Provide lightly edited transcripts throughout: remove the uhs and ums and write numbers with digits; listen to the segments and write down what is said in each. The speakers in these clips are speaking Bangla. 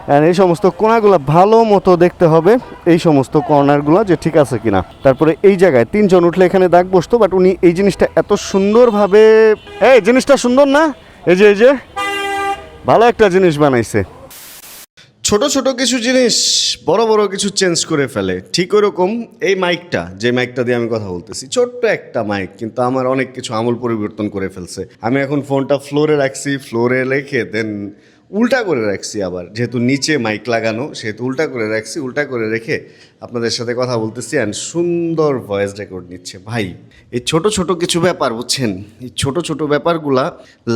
অ্যান্ড এই সমস্ত কোণাগুলো ভালো মতো দেখতে হবে, এই সমস্ত কর্নারগুলো যে ঠিক আছে কিনা। তারপরে এই জায়গায় 3 জন উঠলে এখানে দাগ বসতো, বাট উনি এই জিনিসটা এত সুন্দরভাবে, এই জিনিসটা সুন্দর না, এই যে ভালো একটা জিনিস বানাইছে। ছোট ছোট কিছু জিনিস বড় বড় কিছু চেঞ্জ করে ফেলে, ঠিক ওরকম এই মাইকটা, যে মাইকটা দিয়ে আমি কথা বলতেছি, ছোট্ট একটা মাইক, কিন্তু আমার অনেক কিছু আমূল পরিবর্তন করে ফেলছে। আমি এখন ফোনটা ফ্লোরে রাখছি, ফ্লোরে রেখে দেন উল্টা করে রাখছি, আবার যেহেতু নিচে মাইক লাগানো সেহেতু উল্টা করে রাখছি, উল্টা করে রেখে আপনাদের সাথে কথা বলতেছি অ্যান্ড সুন্দর ভয়েস রেকর্ড নিচ্ছে। ভাই এই ছোট ছোট কিছু ব্যাপার বুঝছেন, এই ছোট ছোট ব্যাপারগুলা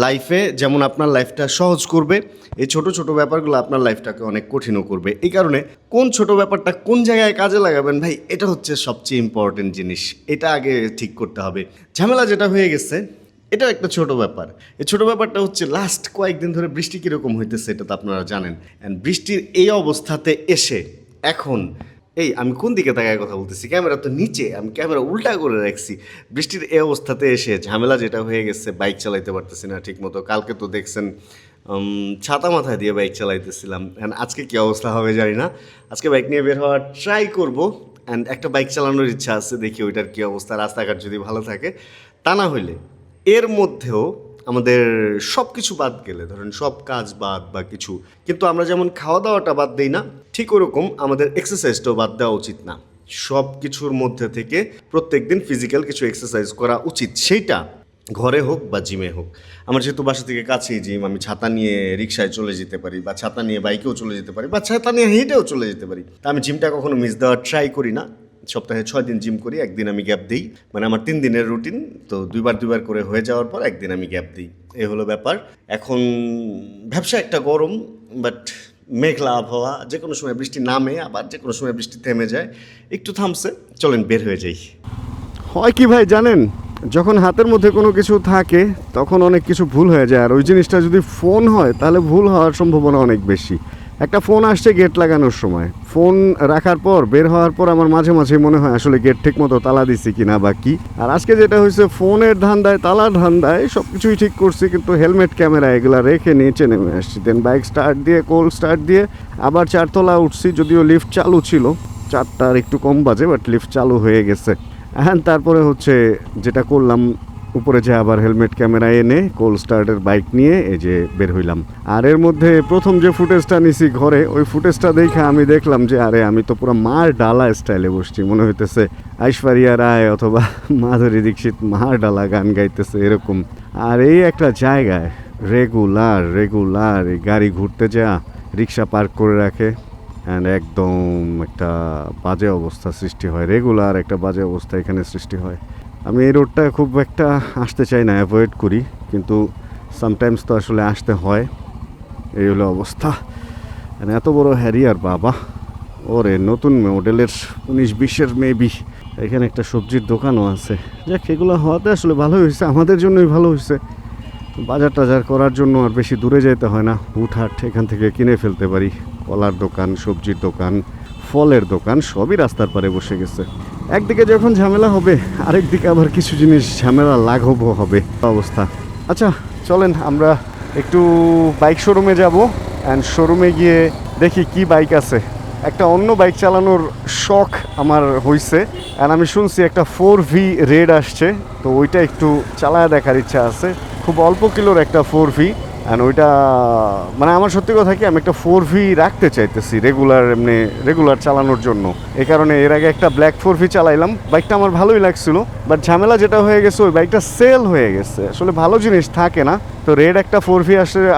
লাইফে যেমন আপনার লাইফটা সহজ করবে, এই ছোট ছোট ব্যাপারগুলো আপনার লাইফটাকে অনেক কঠিনও করবে। এই কারণে কোন ছোট ব্যাপারটা কোন জায়গায় কাজে লাগাবেন ভাই, এটা হচ্ছে সবচেয়ে ইম্পর্টেন্ট জিনিস। এটা আগে ঠিক করতে হবে। ঝামেলা যেটা হয়ে গেছে এটা একটা ছোট ব্যাপার। এই ছোট ব্যাপারটা হচ্ছে লাস্ট কয়েকদিন ধরে বৃষ্টি কীরকম হইতেছে এটা তো আপনারা জানেন। অ্যান্ড বৃষ্টির এই অবস্থাতে এসে এখন এই আমি কোন দিকে তাকায় কথা বলতেছি, ক্যামেরা তো নিচে, আমি ক্যামেরা উল্টা করে রাখছি। বৃষ্টির এই অবস্থাতে এসে ঝামেলা যেটা হয়ে গেছে, বাইক চালাইতে পারতেছি না ঠিক মতো। কালকে তো দেখছেন ছাতা মাথায় দিয়ে বাইক চালাইতেছিলাম, অ্যান্ড আজকে কী অবস্থা হবে জানি না। আজকে বাইক নিয়ে বের হওয়ার ট্রাই করবো, অ্যান্ড একটা বাইক চালানোর ইচ্ছা আছে, দেখি ওইটার কী অবস্থা, রাস্তাঘাট যদি ভালো থাকে। তা না হইলে এর মধ্যেও আমাদের সব কিছু বাদ গেলে, ধরেন সব কাজ বাদ বা কিছু, কিন্তু আমরা যেমন খাওয়া দাওয়াটা বাদ দিই না, ঠিক ওরকম আমাদের এক্সারসাইজটাও বাদ দেওয়া উচিত না। সব কিছুর মধ্যে থেকে প্রত্যেক দিন ফিজিক্যাল কিছু এক্সারসাইজ করা উচিত, সেইটা ঘরে হোক বা জিমে হোক। আমার যেহেতু বাসা থেকে কাছেই জিম, আমি ছাতা নিয়ে রিক্সায় চলে যেতে পারি, বা ছাতা নিয়ে বাইকেও চলে যেতে পারি, বা ছাতা নিয়ে হেঁটেও চলে যেতে পারি। তা আমি জিমটা কখনো মিস দেওয়ার ট্রাই করি না। সপ্তাহে 6 দিন জিম করি, একদিন আমি গ্যাপ দিই, মানে আমার 3 দিনের রুটিন তো দুইবার করে হয়ে যাওয়ার পর একদিন আমি গ্যাপ দিই, এই হলো ব্যাপার। এখন ব্যবসা একটা গরম, বাট মেঘলা আবহাওয়া, যে কোনো সময় বৃষ্টি নামে, আবার যে কোনো সময় বৃষ্টি থেমে যায়। একটু থামছে, চলেন বের হয়ে যাই। হয় কি ভাই জানেন, যখন হাতের মধ্যে কোনো কিছু থাকে তখন অনেক কিছু ভুল হয়ে যায়, আর ওই জিনিসটা যদি ফোন হয় তাহলে ভুল হওয়ার সম্ভাবনা অনেক বেশি। একটা ফোন আসছে গেট লাগানোর সময়, ফোন রাখার পর বের হওয়ার পর আমার মাঝে মাঝে মনে হয় আসলে গেট ঠিক মতো তালা দিছি কিনা বা কি। আর আজকে যেটা হয়েছে, ফোনের ধান্দায় তালার ধান্দায় সব কিছুই ঠিক করছি, কিন্তু হেলমেট ক্যামেরা এগুলা রেখে নিচে নেমে আসছি। দেন বাইক স্টার্ট দিয়ে, কোল্ড স্টার্ট দিয়ে আবার 4তলা উঠছি, যদিও লিফট চালু ছিল, 4টার একটু কম বাজে, বাট লিফট চালু হয়ে গেছে। হ্যাঁ, তারপরে হচ্ছে যেটা করলাম, উপরে যে আবার হেলমেট ক্যামেরা এনে কোল্ড স্টার্টের বাইক নিয়ে এই যে বের হইলাম। আর এর মধ্যে প্রথম যে ফুটেজটা নিছি ঘরে, ওই ফুটেজটা দেখে আমি দেখলাম যে আরে আমি তো পুরো মার ডালা স্টাইলে বসছি, মনে হইতেছে ঐশ্বরিয়া রায় অথবা মাধুরী দীক্ষিত মার ডালা গান গাইতেছে এরকম। আর এই একটা জায়গায় রেগুলার এই গাড়ি ঘুরতে যা রিক্সা পার্ক করে রাখে, অ্যান্ড একদম একটা বাজে অবস্থা সৃষ্টি হয়, রেগুলার একটা বাজে অবস্থা এখানে সৃষ্টি হয়। আমি এই রোডটা খুব একটা আসতে চাই না, অ্যাভয়েড করি, কিন্তু সামটাইমস তো আসলে আসতে হয়। এই হলো অবস্থা। এত বড় হ্যারিয়ার বাবা, ওরে নতুন মডেলের 19-20-এর মেবি। এখানে একটা সবজির দোকানও আছে, যাক এগুলো হওয়াতে আসলে ভালোই হয়েছে, আমাদের জন্যই ভালো হয়েছে। বাজার টাজার করার জন্য আর বেশি দূরে যেতে হয় না, হুটহাট এখান থেকে কিনে ফেলতে পারি। কলার দোকান, সবজির দোকান, ফলের দোকান সবই রাস্তার পারে বসে গেছে। একদিকে যখন ঝামেলা হবে, আরেকদিকে আবার কিছু জিনিস ঝামেলা লাঘবও হবে অবস্থা। আচ্ছা চলেন আমরা একটু বাইক শোরুমে যাব, অ্যান্ড শোরুমে গিয়ে দেখি কি বাইক আছে। একটা অন্য বাইক চালানোর শখ আমার হয়েছে, অ্যান্ড আমি শুনছি একটা 4V রেড আসছে, তো ওইটা একটু চালায় দেখার ইচ্ছা আছে। খুব অল্প কিলোর একটা 4V, অ্যান্ড ওইটা মানে আমার সত্যি কথা কি, আমি একটা 4V রাখতে চাইতেছি রেগুলার চালানোর জন্য। এই কারণে এর আগে একটা ব্ল্যাক 4V চালাইলাম, বাইকটা আমার ভালোই লাগছিল, বাট ঝামেলা যেটা হয়ে গেছে ওই বাইকটা সেল হয়ে গেছে। আসলে ভালো জিনিস থাকে না, তো রেড একটা 4V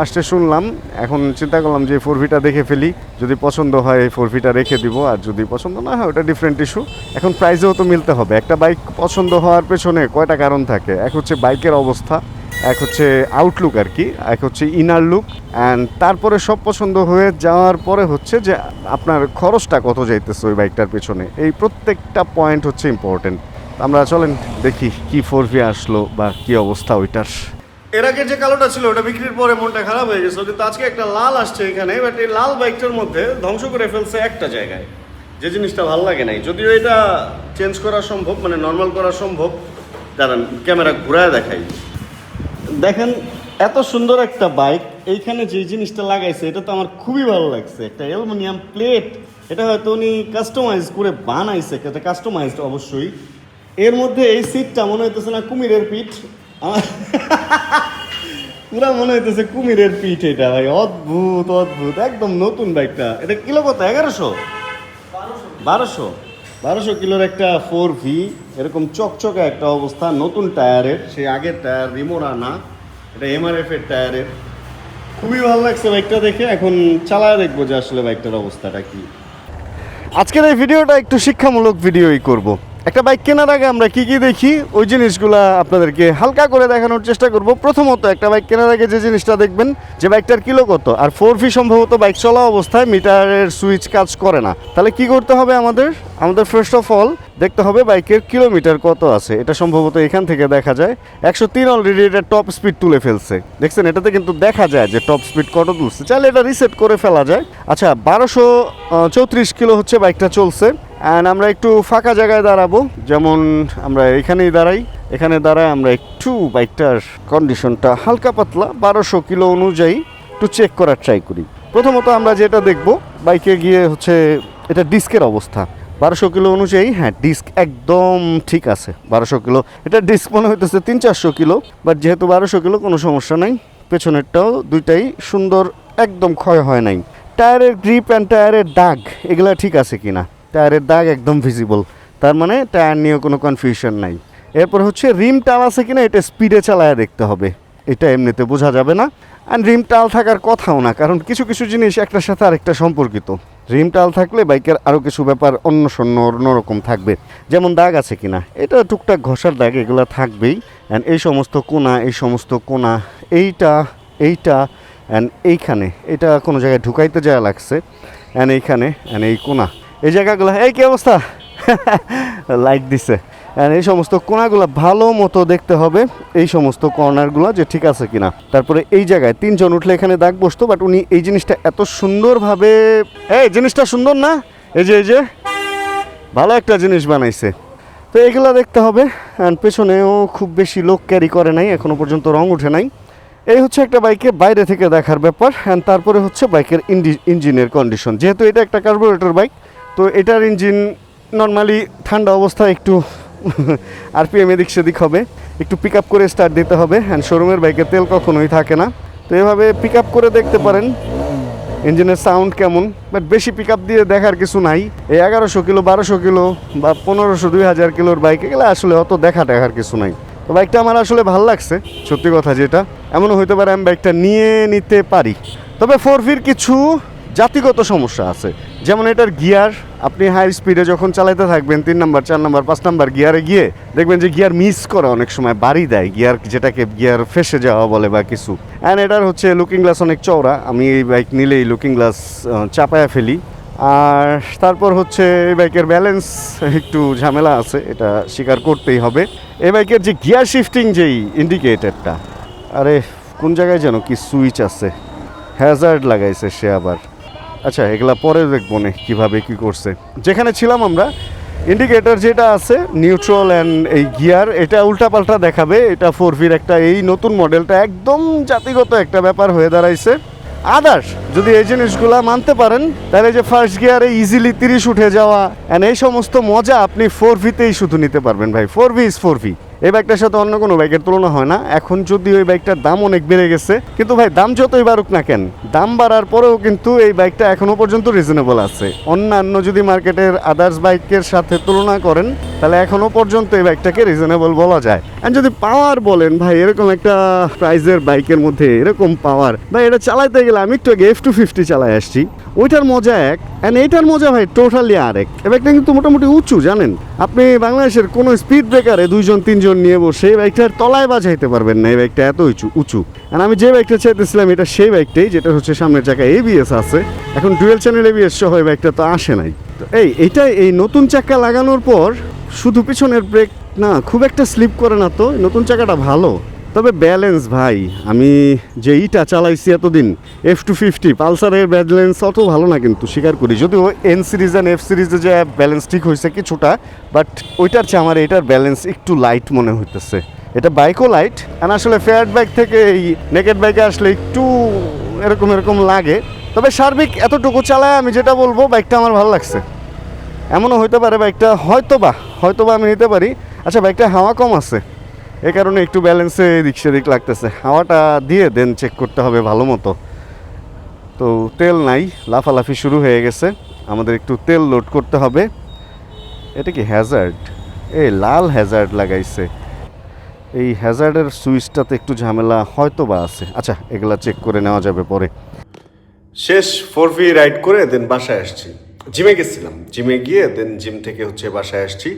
আসতে শুনলাম। এখন চিন্তা করলাম যে 4Vটা দেখে ফেলি, যদি পছন্দ হয় এই 4Vটা রেখে দিব, আর যদি পছন্দ না হয় ওটা ডিফারেন্ট ইস্যু। এখন প্রাইসেও তো মিলতে হবে। একটা বাইক পছন্দ হওয়ার পেছনে কয়টা কারণ থাকে, এক হচ্ছে বাইকের অবস্থা, এক হচ্ছে আউটলুক আর কি, এক হচ্ছে ইনার লুক, অ্যান্ড তারপরে সব পছন্দ হয়ে যাওয়ার পরে হচ্ছে যে আপনার খরচটা কত যাইতেছে ওই বাইকটার পেছনে, এই প্রত্যেকটা পয়েন্ট হচ্ছে ইম্পর্টেন্ট। আমরা চলেন দেখি কি 4V আসলো বা কি অবস্থা ওইটার। এর আগে যে কালোটা ছিল ওটা বিক্রির পরে মনটা খারাপ হয়ে গেছে, কিন্তু আজকে একটা লাল আসছে এখানে, বাট এই লাল বাইকটার মধ্যে ধ্বংস করে ফেলছে একটা জায়গায়, যে জিনিসটা ভালো লাগে নাই। যদিও এটা চেঞ্জ করা সম্ভব, মানে নর্মাল করা সম্ভব। দাঁড়ান ক্যামেরা ঘুরায় দেখাই, দেখেন এত সুন্দর একটা বাইক, এইখানে যে জিনিসটা লাগাইছে এটা তো আমার খুবই ভালো লাগছে। একটা অ্যালুমিনিয়াম প্লেট, এটা হয়তো উনি কাস্টমাইজ করে বানাইছে, এটা কাস্টমাইজড অবশ্যই। এর মধ্যে এই সিটটা মনে হইতেছে না কুমিরের পিঠ, আমার পুরা মনে হইতেছে কুমিরের পিঠ। এটা ভাই অদ্ভুত অদ্ভুত, একদম নতুন বাইকটা। এটা কিলো কত? 1100 1200 কিলোর একটা 4V, এরকম চকচকে একটা অবস্থা, নতুন টায়ারের, সেই আগের টায়ার, রিমোরা না, এটা MRF এর টায়ারের। খুবই ভালো লাগছে বাইকটা দেখে। এখন চালায় দেখবো যে আসলে বাইকটার অবস্থাটা কি। আজকের এই ভিডিওটা একটু শিক্ষামূলক ভিডিওই করব। একটা বাইক কেনার আগে আমরা কি কি দেখি ওই জিনিসগুলা আপনাদেরকে হালকা করে দেখানোর চেষ্টা করব। প্রথমত, একটা বাইক কেনার আগে যে জিনিসটা দেখবেন যে বাইকটার কিলো কত। আর 4V সম্ভবত বাইক চলা অবস্থায় মিটারের সুইচ কাজ করে না। তাহলে কি করতে হবে আমাদের ফার্স্ট অফ অল দেখতে হবে বাইকের কিলোমিটার কত আছে। এটা সম্ভবত এখান থেকে দেখা যায় 103 অলরেডি এটা টপ স্পিড তুলে ফেলছে। দেখছেন, এটাতে কিন্তু দেখা যায় যে টপ স্পিড কত তুলছে। চাইলে এটা রিসেট করে ফেলা যায়। আচ্ছা, 1234 কিলো হচ্ছে বাইকটা চলছে। অ্যান্ড আমরা একটু ফাঁকা জায়গায় দাঁড়াবো, যেমন আমরা এখানেই দাঁড়াই। এখানে দাঁড়ায় আমরা একটু বাইকটার কন্ডিশনটা হালকা পাতলা 1200 কিলো অনুযায়ী একটু চেক করার ট্রাই করি। প্রথমত আমরা যেটা দেখবো বাইকে গিয়ে হচ্ছে এটা ডিস্কের অবস্থা। 1200 কিলো অনুযায়ী হ্যাঁ, ডিস্ক একদম ঠিক আছে। 1200 কিলো এটা ডিস্ক মনে হইতেছে 300-400 কিলো, বাট যেহেতু 1200 কিলো কোনো সমস্যা নাই। পেছনেরটাও দুইটাই সুন্দর, একদম ক্ষয় হয় নাই। টায়ারের গ্রিপ অ্যান্ড টায়ারের দাগ এগুলা ঠিক আছে কিনা, টায়ারের দাগ একদম ভিজিবল, তার মানে টায়ার নিয়ে কোনো কনফিউশন নাই। এরপর হচ্ছে রিম টাল আছে কিনা, এটা স্পিডে চালায় দেখতে হবে, এটা এমনিতে বোঝা যাবে না। অ্যান্ড রিম টাল থাকার কথাও না, কারণ কিছু কিছু জিনিস একটার সাথে আরেকটা সম্পর্কিত। রিম টাল থাকলে বাইকের আরও কিছু ব্যাপার অন্যরকম থাকবে। যেমন দাগ আছে কিনা, এটা টুকটাক ঘষার দাগ এগুলো থাকবেই। অ্যান্ড এই সমস্ত কোনা এইটা অ্যান্ড এইখানে এটা কোনো জায়গায় ঢুকাইতে যাওয়া লাগছে। অ্যান্ড এইখানে অ্যান্ড এই কোনা, এই জায়গাগুলো, এই কী অবস্থা লাইট দিছে। অ্যান্ড এই সমস্ত কোনাগুলো ভালো মতো দেখতে হবে, এই সমস্ত কর্নারগুলো যে ঠিক আছে কিনা। তারপরে এই জায়গায় 3 জন উঠলে এখানে দাগ বসতো, বাট উনি এই জিনিসটা এত সুন্দরভাবে, এই জিনিসটা সুন্দর না, এই যে ভালো একটা জিনিস বানাইছে। তো এইগুলো দেখতে হবে। অ্যান্ড পেছনেও খুব বেশি লোক ক্যারি করে নাই, এখনও পর্যন্ত রং উঠে নাই। এই হচ্ছে একটা বাইকে বাইরে থেকে দেখার ব্যাপার। অ্যান্ড তারপরে হচ্ছে বাইকের ইঞ্জিনের কন্ডিশন। যেহেতু এটা একটা কার্বোরেটর বাইক, তো এটার ইঞ্জিন নর্মালি ঠান্ডা অবস্থায় একটু আরপিএম এদিক সেদিক হবে, একটু পিক আপ করে স্টার্ট দিতে হবে। অ্যান্ড শোরুমের বাইকে তেল কখনোই থাকে না, তো এভাবে পিক আপ করে দেখতে পারেন ইঞ্জিনের সাউন্ড কেমন। বাট বেশি পিক আপ দিয়ে দেখার কিছু নাই। এই 1100 কিলো 1200 কিলো বা 1500-2000 কিলোর বাইক এগুলো আসলে অত দেখার কিছু নাই। তো বাইকটা আমার আসলে ভালো লাগছে, সত্যি কথা যেটা। এমনও হতে পারে আমি বাইকটা নিয়ে নিতে পারি। তবে 4Vর কিছু জাতিগত সমস্যা আছে, যেমন এটার গিয়ার। আপনি হাই স্পিডে যখন চালাতে থাকবেন 3 নাম্বার 4 নাম্বার 5 নাম্বার গিয়ারে গিয়ে দেখবেন যে গিয়ার মিস করে, অনেক সময় বাড়ি দেয় গিয়ার, যেটাকে গিয়ার ফেসে যাওয়া বলে বা কিছু। অ্যান্ড এটার হচ্ছে লুকিং গ্লাস অনেক চওড়া, আমি এই বাইক নিলেই লুকিং গ্লাস চাপায়া ফেলি। আর তারপর হচ্ছে এই বাইকের ব্যালেন্স একটু ঝামেলা আছে, এটা স্বীকার করতেই হবে। এই বাইকের যে গিয়ার শিফটিং যেই ইন্ডিকেটরটা, আরে কোন জায়গায় যেন কি সুইচ আছে, হ্যাজার্ড লাগাইছে সে আবার। আচ্ছা, এগুলা পরে দেখবো না কীভাবে কী করছে। যেখানে ছিলাম আমরা, ইন্ডিকেটর যেটা আছে নিউট্রাল অ্যান্ড এই গিয়ার, এটা উল্টাপাল্টা দেখাবে। এটা 4Vর একটা এই নতুন মডেলটা একদম জাতিগত একটা ব্যাপার হয়ে দাঁড়াইছে। আদার্স যদি এই জিনিসগুলা মানতে পারেন, তাহলে যে ফার্স্ট গিয়ারে ইজিলি 30 উঠে যাওয়া অ্যান্ড এই সমস্ত মজা আপনি 4Vতেই শুধু নিতে পারবেন ভাই। 4V is 4V। এই বাইকটার সাথে অন্য কোনো বাইকের তুলনা হয় না। এখন যদি ওই বাইকটার দাম অনেক বেড়ে গেছে, কিন্তু ভাই দাম যতই বাড়ুক না কেন, দাম বাড়ার পরেও কিন্তু এই বাইকটা এখনও পর্যন্ত রিজনেবল আছে। অন্যান্য যদি মার্কেটের আদার্স বাইকের সাথে তুলনা করেন, তাহলে এখনও পর্যন্ত এই বাইকটাকে রিজনেবল বলা যায়। আর যদি পাওয়ার বলেন ভাই, এরকম একটা প্রাইজের বাইকের মধ্যে এরকম পাওয়ার, ভাই এটা চালাইতে গেলে আমি একটু আগে F250 চালাই আসছি, ওইটার মজা এক অ্যান্ড এইটার মজা ভাই টোটালি আরেক। এই বাইকটা কিন্তু মোটামুটি উঁচু, জানেন আপনি বাংলাদেশের কোনো স্পিড ব্রেকারে 2-3 নিয়ে বসে এই বাইকটার তলায় বাজাইতে পারবেন না, এই বাইকটা এত উঁচু। আর আমি যে বাইকটা চাইতেছিলাম এটা সেই বাইকটাই, যেটা হচ্ছে সামনের চাকায় ABS আছে। এখন ডুয়েল চ্যানেল ABS সহ এই বাইকটা তো আসে নাই। তো এই নতুন চাকা লাগানোর পর শুধু পিছনের ব্রেক না, খুব একটা স্লিপ করে না, তো নতুন চাকাটা ভালো। তবে ব্যালেন্স ভাই, আমি যে ইটা চালাইছি এতদিন F250 পালসারের ব্যালেন্স অত ভালো না, কিন্তু স্বীকার করি। যদিও N সিরিজ অ্যান্ড F সিরিজে যে ব্যালেন্স ঠিক হয়েছে কিছুটা, বাট ওইটার চেয়ে আমার এটার ব্যালেন্স একটু লাইট মনে হইতেছে। এটা বাইকও লাইট, আর আসলে ফেয়ার্ড বাইক থেকে এই নেকেড বাইকে আসলে একটু এরকম লাগে। তবে সার্বিক এতটুকু চালায় আমি যেটা বলবো, বাইকটা আমার ভালো লাগছে। এমনও হইতে পারে বাইকটা হয়তোবা আমি নিতে পারি। আচ্ছা, বাইকটা হাওয়া কম আছে, এ কারণে একটু ব্যালেন্সে এদিক সেদিক লাগতেছে। হাওয়াটা দিয়ে দেন চেক করতে হবে ভালো মতো। তো তেল নাই, লাফালাফি শুরু হয়ে গেছে, আমাদের একটু তেল লোড করতে হবে। এটা কি হ্যাজার্ড? এই লাল হ্যাজার্ড লাগাইছে, এই হ্যাজার্ডের সুইচটাতে একটু ঝামেলা হয়তোবা আছে। আচ্ছা, এগুলা চেক করে নেওয়া যাবে পরে। শেষ 4V রাইড করে দেন বাসায় আসছি। জিমে গেছিলাম, জিমে গিয়ে দেন জিম থেকে বাসায় আসছি।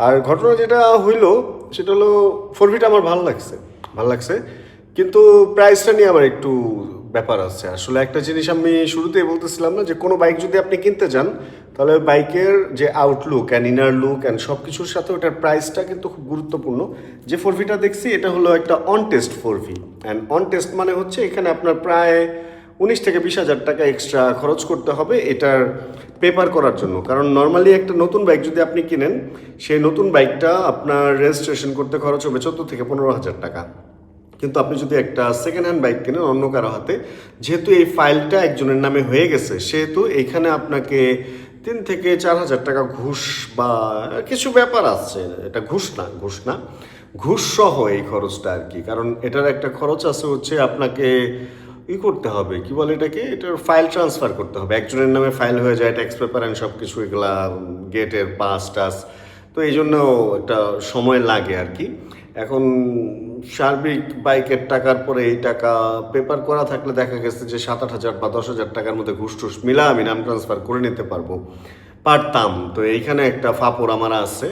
আর ঘটনা যেটা হইলো সেটা হলো 4Vটা আমার ভালো লাগছে, কিন্তু প্রাইসটা নিয়ে আমার একটু ব্যাপার আছে। আসলে একটা জিনিস আমি শুরুতেই বলতেছিলাম না, যে কোনো বাইক যদি আপনি কিনতে যান, তাহলে বাইকের যে Outlook and inner look and সব কিছুর সাথে ওটার প্রাইসটা কিন্তু খুব গুরুত্বপূর্ণ। যে 4Vটা দেখছি এটা হলো একটা on test 4V, and on test মানে হচ্ছে এখানে আপনার প্রায় 19 থেকে 20,000 টাকা এক্সট্রা খরচ করতে হবে এটার পেপার করার জন্য। কারণ নর্মালি একটা নতুন বাইক যদি আপনি কিনেন, সেই নতুন বাইকটা আপনার রেজিস্ট্রেশন করতে খরচ হবে 14 থেকে 15,000 টাকা। কিন্তু আপনি যদি একটা সেকেন্ড হ্যান্ড বাইক কেনেন অন্য কারো হাতে, যেহেতু এই ফাইলটা একজনের নামে হয়ে গেছে, সেহেতু এইখানে আপনাকে 3 থেকে 4,000 টাকা ঘুষ বা কিছু ব্যাপার আছে। এটা ঘুষ না, ঘুষ সহ এই খরচটা আর কি। কারণ এটার একটা খরচ আছে হচ্ছে আপনাকে করতে হবে, কি বলে এটাকে, এটার ফাইল ট্রান্সফার করতে হবে। একজনের নামে ফাইল হয়ে যায়, ট্যাক্স পেপার অ্যান্ড সব কিছু, এগুলা গেটের পাস টাস, তো এই জন্য একটা সময় লাগে আর কি। এখন সার্বিক বাইকের টাকার পরে এই টাকা পেপার করা থাকলে দেখা গেছে যে 7-8 হাজার বা 10,000 টাকার মধ্যে ঘুষ টুস মিলা আমি নাম ট্রান্সফার করে নিতে পারতাম। তো এইখানে একটা ফাপড় আমার আছে।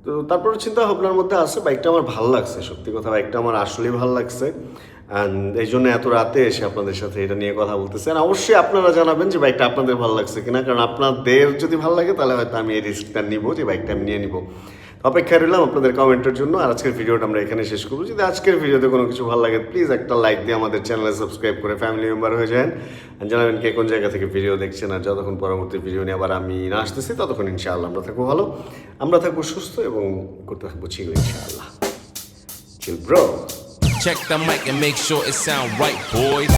তো তারপরে চিন্তা ভাবনার মধ্যে আছে, বাইকটা আমার ভালো লাগছে, সত্যি কথা বাইকটা আমার আসলেই ভালো লাগছে। অ্যান্ড এই জন্য এত রাতে এসে আপনাদের সাথে এটা নিয়ে কথা বলতেছি। আর অবশ্যই আপনারা জানাবেন যে বাইকটা আপনাদের ভালো লাগছে কিনা, কারণ আপনাদের যদি ভালো লাগে তাহলে হয়তো আমি এই রিস্কটা নিব, যে বাইকটা আমি নিয়ে নিব। অপেক্ষায় রইলাম আপনাদের কমেন্টের জন্য। আর আজকের ভিডিওটা আমরা এখানে শেষ করবো। যদি আজকের ভিডিওতে কোনো কিছু ভালো লাগে, প্লিজ একটা লাইক দিয়ে আমাদের চ্যানেলে সাবস্ক্রাইব করে ফ্যামিলি মেম্বার হয়ে যান। জানাবেন কে কোন জায়গা থেকে ভিডিও দেখছেন। আর যতক্ষণ পরবর্তী ভিডিও নিয়ে আবার আমি না আসতেছি, ততক্ষণ ইনশাআল্লাহ আমরা থাকবো ভালো, আমরা থাকবো সুস্থ এবং করতে থাকবো চিল ইনশাআল্লাহ। Chill bro. Check the mic and make sure it sound right, boys.